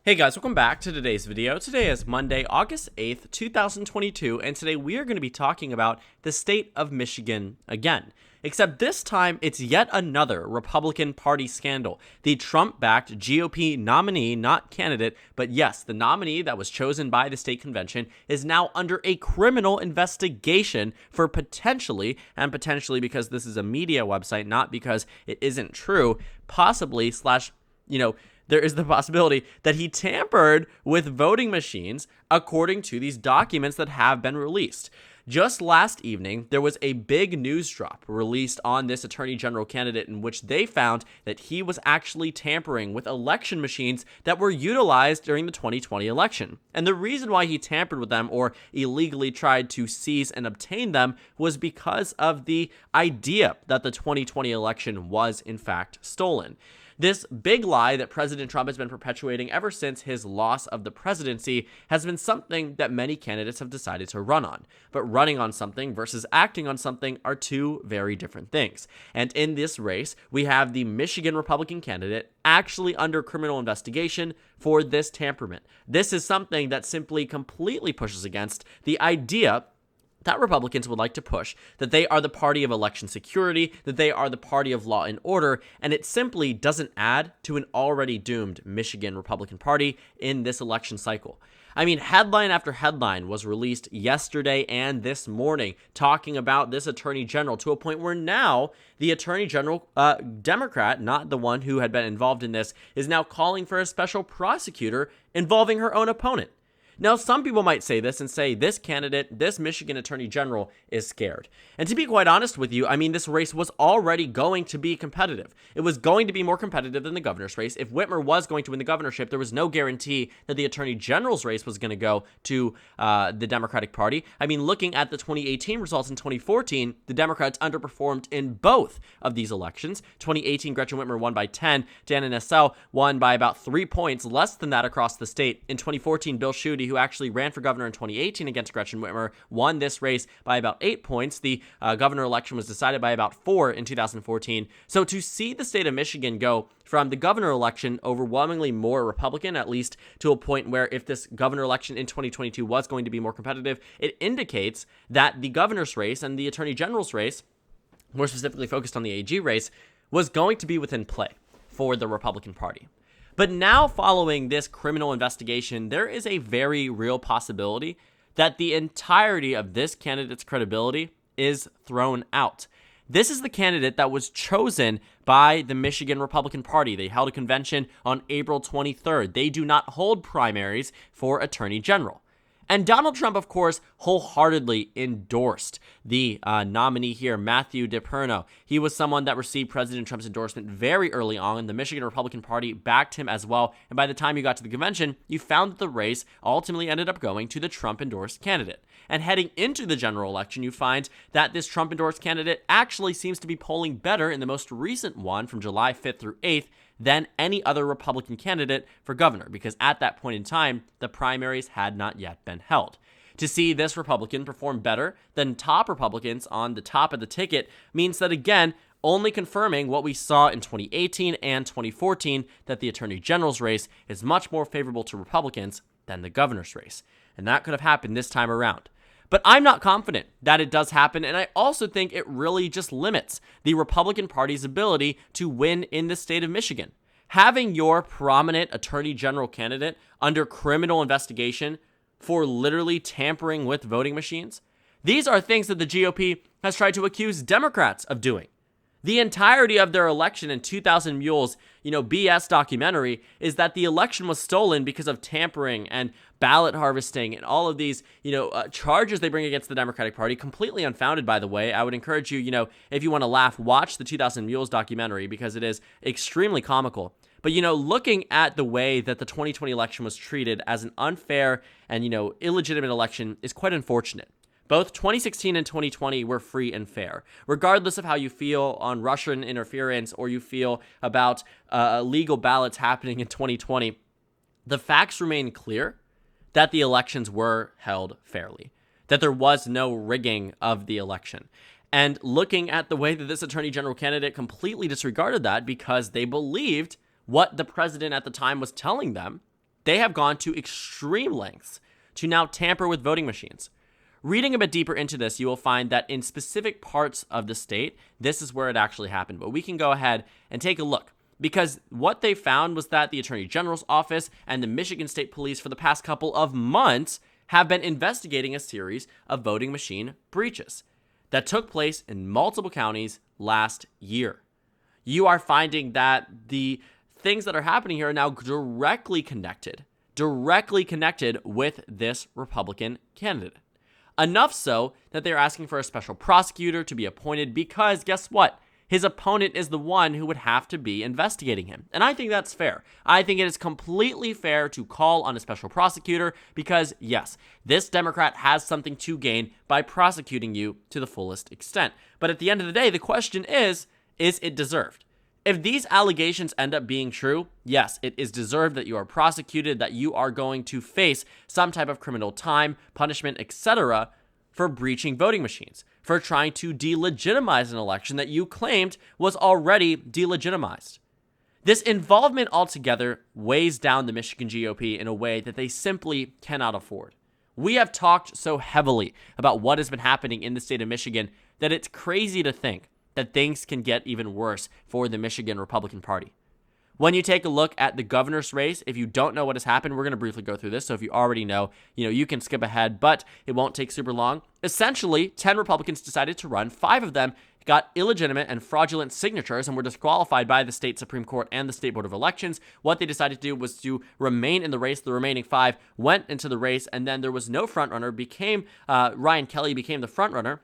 Hey guys, welcome back to today's video. Today is Monday, August 8th, 2022, and today we are going to be talking about the state of Michigan again. Except this time, it's yet another Republican Party scandal. The Trump-backed GOP nominee, not candidate, but yes, the nominee that was chosen by the state convention is now under a criminal investigation for potentially because this is a media website, not because it isn't true, possibly there is the possibility that he tampered with voting machines according to these documents that have been released. Just last evening, there was a big news drop released on this attorney general candidate in which they found that he was actually tampering with election machines that were utilized during the 2020 election. And the reason why he tampered with them or illegally tried to seize and obtain them was because of the idea that the 2020 election was in fact stolen. This big lie that President Trump has been perpetuating ever since his loss of the presidency has been something that many candidates have decided to run on. But running on something versus acting on something are two very different things. And in this race, we have the Michigan Republican candidate actually under criminal investigation for this tamperment. This is something that simply completely pushes against the idea that Republicans would like to push, that they are the party of election security, that they are the party of law and order, and it simply doesn't add to an already doomed Michigan Republican Party in this election cycle. I mean, headline after headline was released yesterday and this morning talking about this attorney general to a point where now the attorney general, Democrat, not the one who had been involved in this, is now calling for a special prosecutor involving her own opponent. Now, some people might say this and say this candidate, this Michigan attorney general, is scared. And to be quite honest with you, I mean, this race was already going to be competitive. It was going to be more competitive than the governor's race. If Whitmer was going to win the governorship, there was no guarantee that the attorney general's race was going to go to the Democratic Party. I mean, looking at the 2018 results in 2014, the Democrats underperformed in both of these elections. 2018, Gretchen Whitmer won by 10. Dana Nessel won by about 3 points, less than that across the state. In 2014, Bill Schuette, who actually ran for governor in 2018 against Gretchen Whitmer, won this race by about 8 points. The governor election was decided by about 4 in 2014. So to see the state of Michigan go from the governor election overwhelmingly more Republican, at least to a point where if this governor election in 2022 was going to be more competitive, it indicates that the governor's race and the attorney general's race, more specifically focused on the AG race, was going to be within play for the Republican Party. But now, following this criminal investigation, there is a very real possibility that the entirety of this candidate's credibility is thrown out. This is the candidate that was chosen by the Michigan Republican Party. They held a convention on April 23rd. They do not hold primaries for attorney general. And Donald Trump, of course, wholeheartedly endorsed the nominee here, Matthew DePerno. He was someone that received President Trump's endorsement very early on. The Michigan Republican Party backed him as well. And by the time you got to the convention, you found that the race ultimately ended up going to the Trump-endorsed candidate. And heading into the general election, you find that this Trump-endorsed candidate actually seems to be polling better in the most recent one from July 5th through 8th than any other Republican candidate for governor, because at that point in time, the primaries had not yet been held. To see this Republican perform better than top Republicans on the top of the ticket means that, again, only confirming what we saw in 2018 and 2014, that the attorney general's race is much more favorable to Republicans than the governor's race. And that could have happened this time around. But I'm not confident that it does happen, and I also think it really just limits the Republican Party's ability to win in the state of Michigan. Having your prominent attorney general candidate under criminal investigation for literally tampering with voting machines, these are things that the GOP has tried to accuse Democrats of doing. The entirety of their election in 2000 Mules, BS documentary is that the election was stolen because of tampering and ballot harvesting and all of these, charges they bring against the Democratic Party, completely unfounded, by the way. I would encourage you, if you want to laugh, watch the 2000 Mules documentary because it is extremely comical. But, looking at the way that the 2020 election was treated as an unfair and, illegitimate election is quite unfortunate. Both 2016 and 2020 were free and fair. Regardless of how you feel on Russian interference or you feel about illegal ballots happening in 2020, the facts remain clear that the elections were held fairly, that there was no rigging of the election. And looking at the way that this attorney general candidate completely disregarded that because they believed what the president at the time was telling them, They have gone to extreme lengths to now tamper with voting machines. Reading a bit deeper into this, you will find that in specific parts of the state, this is where it actually happened. But we can go ahead and take a look, because what they found was that the Attorney General's office and the Michigan State Police for the past couple of months have been investigating a series of voting machine breaches that took place in multiple counties last year. You are finding that the things that are happening here are now directly connected with this Republican candidate. Enough so that they're asking for a special prosecutor to be appointed because, guess what? His opponent is the one who would have to be investigating him. And I think that's fair. I think it is completely fair to call on a special prosecutor because, yes, this Democrat has something to gain by prosecuting you to the fullest extent. But at the end of the day, the question is it deserved? If these allegations end up being true, yes, it is deserved that you are prosecuted, that you are going to face some type of criminal time, punishment, etc. for breaching voting machines, for trying to delegitimize an election that you claimed was already delegitimized. This involvement altogether weighs down the Michigan GOP in a way that they simply cannot afford. We have talked so heavily about what has been happening in the state of Michigan that it's crazy to think that things can get even worse for the Michigan Republican Party. When you take a look at the governor's race, if you don't know what has happened, we're going to briefly go through this. So if you already know, you can skip ahead, but it won't take super long. Essentially, 10 Republicans decided to run. 5 of them got illegitimate and fraudulent signatures and were disqualified by the state Supreme Court and the State Board of Elections. What they decided to do was to remain in the race. The remaining 5 went into the race, and then there was no frontrunner. Ryan Kelly became the frontrunner.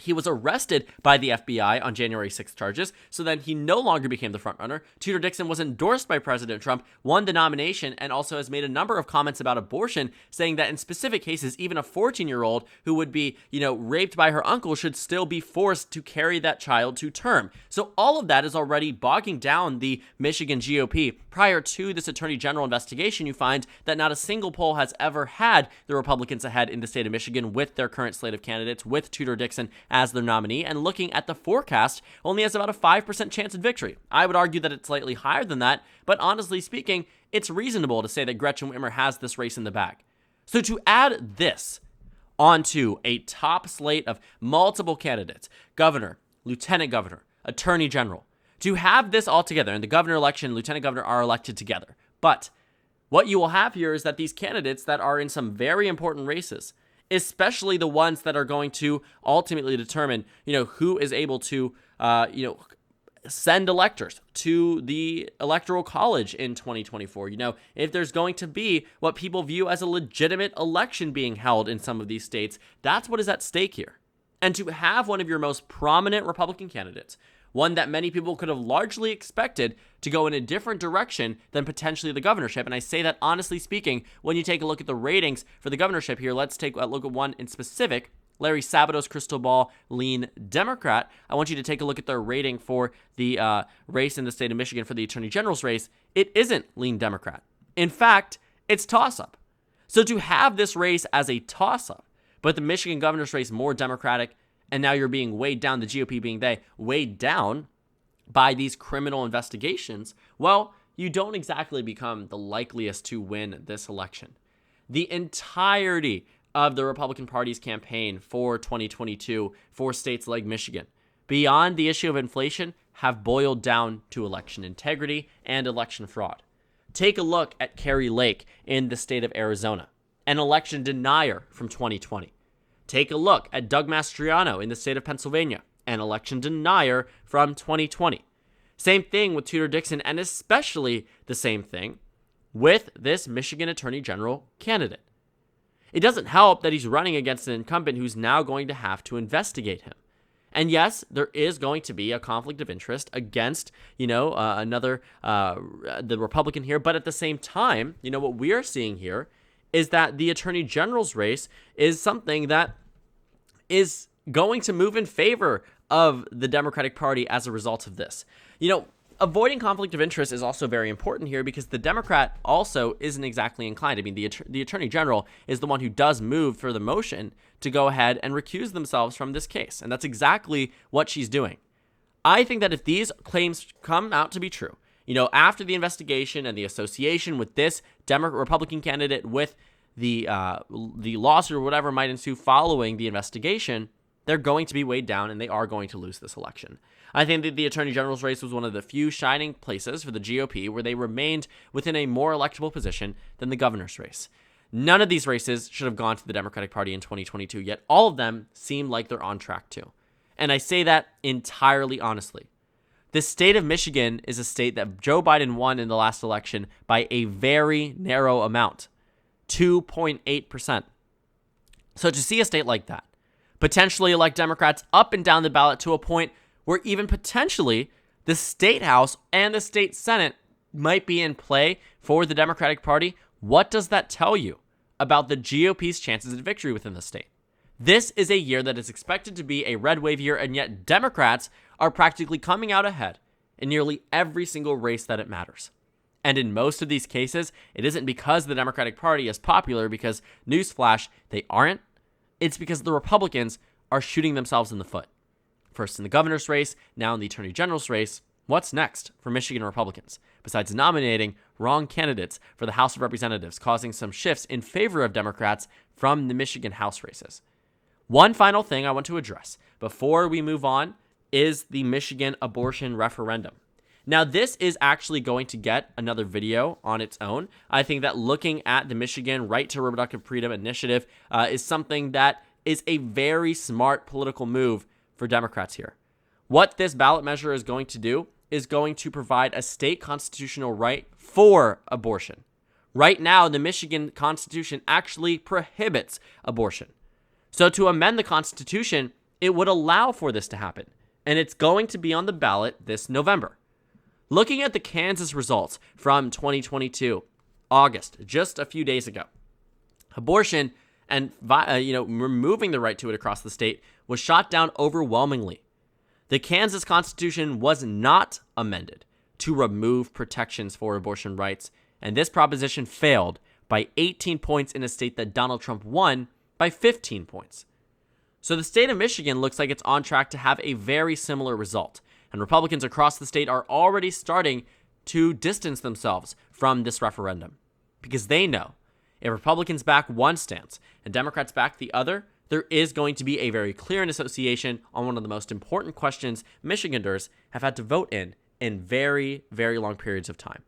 He was arrested by the FBI on January 6th charges, so then he no longer became the frontrunner. Tudor Dixon was endorsed by President Trump, won the nomination, and also has made a number of comments about abortion, saying that in specific cases, even a 14-year-old who would be, raped by her uncle should still be forced to carry that child to term. So all of that is already bogging down the Michigan GOP. Prior to this Attorney General investigation, you find that not a single poll has ever had the Republicans ahead in the state of Michigan with their current slate of candidates, with Tudor Dixon as their nominee, and looking at the forecast, only has about a 5% chance of victory. I would argue that it's slightly higher than that, but honestly speaking, it's reasonable to say that Gretchen Whitmer has this race in the bag. So to add this onto a top slate of multiple candidates, governor, lieutenant governor, attorney general, to have this all together, and the governor election and lieutenant governor are elected together. But what you will have here is that these candidates that are in some very important races, especially the ones that are going to ultimately determine, who is able to, send electors to the electoral college in 2024. If there's going to be what people view as a legitimate election being held in some of these states, that's what is at stake here. And to have one of your most prominent Republican candidates, one that many people could have largely expected to go in a different direction than potentially the governorship. And I say that honestly speaking, when you take a look at the ratings for the governorship here, let's take a look at one in specific. Larry Sabato's crystal ball lean Democrat. I want you to take a look at their rating for the race in the state of Michigan for the Attorney General's race. It isn't lean Democrat. In fact, it's toss-up. So to have this race as a toss-up, but the Michigan governor's race more Democratic, and now you're being weighed down, the GOP being weighed down by these criminal investigations, well, you don't exactly become the likeliest to win this election. The entirety of the Republican Party's campaign for 2022 for states like Michigan, beyond the issue of inflation, have boiled down to election integrity and election fraud. Take a look at Kari Lake in the state of Arizona, an election denier from 2020. Take a look at Doug Mastriano in the state of Pennsylvania, an election denier from 2020. Same thing with Tudor Dixon, and especially the same thing with this Michigan Attorney General candidate. It doesn't help that he's running against an incumbent who's now going to have to investigate him. And yes, there is going to be a conflict of interest against, the Republican here. But at the same time, what we are seeing here is that the Attorney General's race is something that is going to move in favor of the Democratic Party as a result of this. Avoiding conflict of interest is also very important here because the Democrat also isn't exactly inclined. I mean, the Attorney General is the one who does move for the motion to go ahead and recuse themselves from this case, and that's exactly what she's doing. I think that if these claims come out to be true, After the investigation and the association with this Republican candidate with the lawsuit or whatever might ensue following the investigation, they're going to be weighed down and they are going to lose this election. I think that the Attorney General's race was one of the few shining places for the GOP where they remained within a more electable position than the governor's race. None of these races should have gone to the Democratic Party in 2022, yet all of them seem like they're on track to. And I say that entirely honestly. The state of Michigan is a state that Joe Biden won in the last election by a very narrow amount, 2.8%. So to see a state like that potentially elect Democrats up and down the ballot to a point where even potentially the state house and the state senate might be in play for the Democratic Party, what does that tell you about the GOP's chances of victory within the state? This is a year that is expected to be a red wave year, and yet Democrats are practically coming out ahead in nearly every single race that it matters. And in most of these cases, it isn't because the Democratic Party is popular, because, newsflash, they aren't. It's because the Republicans are shooting themselves in the foot. First in the governor's race, now in the Attorney General's race. What's next for Michigan Republicans, besides nominating wrong candidates for the House of Representatives, causing some shifts in favor of Democrats from the Michigan House races? One final thing I want to address before we move on is the Michigan abortion referendum. Now, this is actually going to get another video on its own. I think that looking at the Michigan Right to Reproductive Freedom Initiative is something that is a very smart political move for Democrats here. What this ballot measure is going to do is going to provide a state constitutional right for abortion. Right now, the Michigan Constitution actually prohibits abortion. So to amend the Constitution, it would allow for this to happen. And it's going to be on the ballot this November. Looking at the Kansas results from 2022, August, just a few days ago, abortion and removing the right to it across the state was shot down overwhelmingly. The Kansas Constitution was not amended to remove protections for abortion rights, and this proposition failed by 18 points in a state that Donald Trump won by 15 points. So the state of Michigan looks like it's on track to have a very similar result, and Republicans across the state are already starting to distance themselves from this referendum because they know if Republicans back one stance and Democrats back the other, there is going to be a very clear association on one of the most important questions Michiganders have had to vote in very, very long periods of time.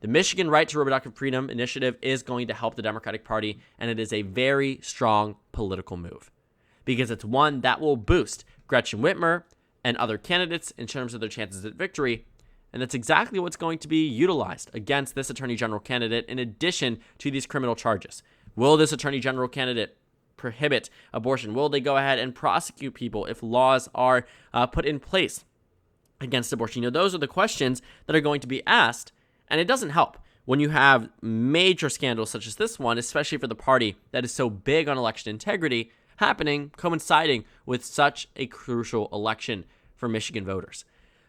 The Michigan Right to Reproductive Freedom Initiative is going to help the Democratic Party, and it is a very strong political move because it's one that will boost Gretchen Whitmer and other candidates in terms of their chances at victory, and that's exactly what's going to be utilized against this Attorney General candidate in addition to these criminal charges. Will this Attorney General candidate prohibit abortion? Will they go ahead and prosecute people if laws are put in place against abortion? Those are the questions that are going to be asked, and it doesn't help when you have major scandals such as this one, especially for the party that is so big on election integrity, happening, coinciding with such a crucial election for Michigan voters.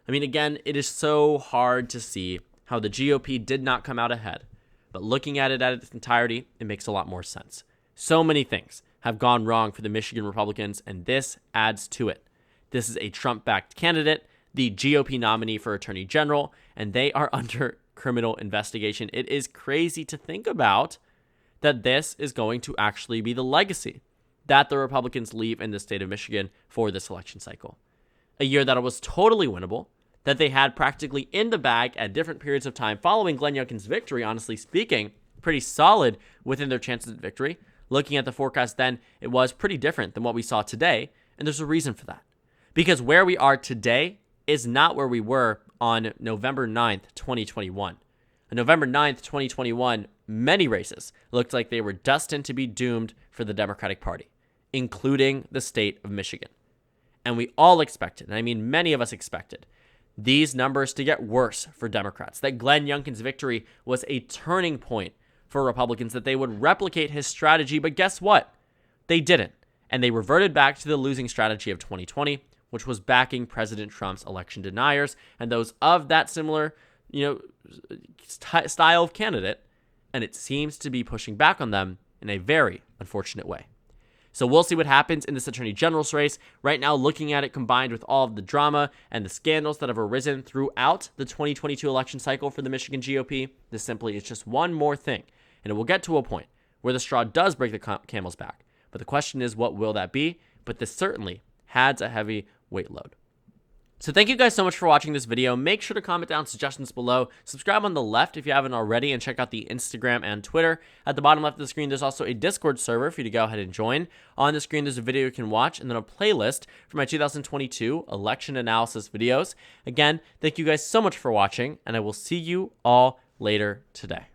Again, it is so hard to see how the GOP did not come out ahead, but looking at it at its entirety, it makes a lot more sense. So many things have gone wrong for the Michigan Republicans, and this adds to it. This is a Trump-backed candidate, the GOP nominee for Attorney General, and they are under criminal investigation. It is crazy to think about that this is going to actually be the legacy that the Republicans leave in the state of Michigan for this election cycle. A year that was totally winnable, that they had practically in the bag at different periods of time following Glenn Youngkin's victory, honestly speaking, pretty solid within their chances of victory. Looking at the forecast then, it was pretty different than what we saw today, and there's a reason for that. Because where we are today is not where we were on November 9th, 2021. On November 9th, 2021, many races looked like they were destined to be doomed for the Democratic Party, including the state of Michigan. And we all expected, and I mean many of us expected, these numbers to get worse for Democrats, that Glenn Youngkin's victory was a turning point for Republicans, that they would replicate his strategy, but guess what? They didn't, and they reverted back to the losing strategy of 2020, which was backing President Trump's election deniers and those of that similar, style of candidate, and it seems to be pushing back on them in a very unfortunate way. So we'll see what happens in this attorney general's race. Right now, looking at it combined with all of the drama and the scandals that have arisen throughout the 2022 election cycle for the Michigan GOP, this simply is just one more thing. And it will get to a point where the straw does break the camel's back. But the question is, what will that be? But this certainly adds a heavy weight load. So thank you guys so much for watching this video. Make sure to comment down suggestions below. Subscribe on the left if you haven't already, and check out the Instagram and Twitter. At the bottom left of the screen, there's also a Discord server for you to go ahead and join. On the screen, there's a video you can watch, and then a playlist for my 2022 election analysis videos. Again, thank you guys so much for watching, and I will see you all later today.